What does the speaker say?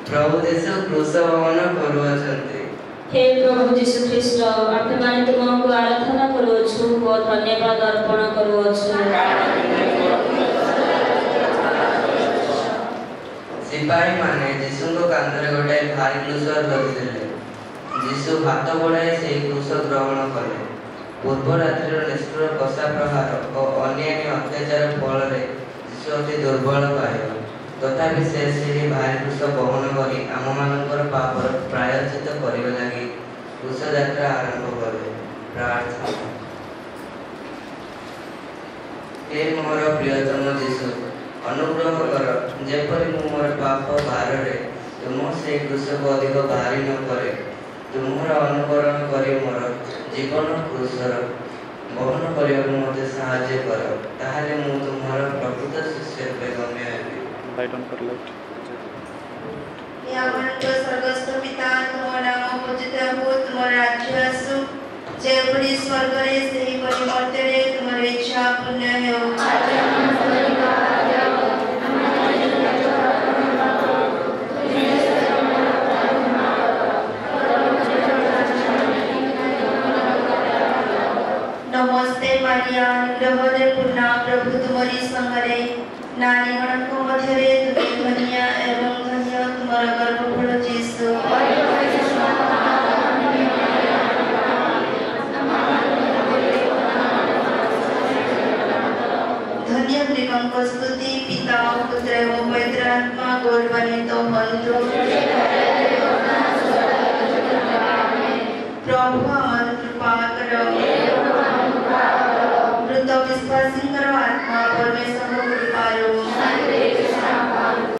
प्रभु यीशु क्रूस वहन करुअछन्ति। हे प्रभु यीशु ख्रीष्ट आम्भे माने तुमको आराधना करूछु और धन्यवाद अर्पण करूछु। सिपाही माने यीशु को कांधरे गोटे भारी क्रूस रखिदेले। यीशु हाथ बढ़ाई से क्रूस ग्रहण कले। पूर्व रात्रि निष्ठुर कषा प्रहार और अन्यान्य अत्याचार फल यीशु अति दुर्बल पाइल। तथापि से भारी क्रूस बहन करी आम मानकर पापर प्रायश्चित करने लगी क्रूस यात्रा आरंभ कले। प्रार्थना। हे मोर प्रियतम यीशु अनुग्रह कर जेपरि मु मोर पाप भार रे तुम से क्रूस को अधिक भारी न करे। तुम्हार अनुकरण करी मोर जीवन क्रूसर बहन करने को मते साहाय्य कर। ताहले मु तुम्हार प्रकृत शिष्य रूपे गम्य हेबि। लाइट ऑन कर लाइट। हे अनंत स्वर्गस्थ पिता तुम नाम पूजित हो तुम राज्य आसु जेपरि स्वर्ग रे सेहि परि मर्त्य रे तुम इच्छा पूर्ण हो। नमस्ते मारिया निरवधे पूर्ण प्रभु तुमरी संगरे नारी गणक मध्य तुम धनिया एवं धन्य तुमर गर्भफल यीशु। धन्य प्रेमक स्तुति पिता पुत्र एवं पवित्र आत्मा गौरवान्वित हंतु। प्रभु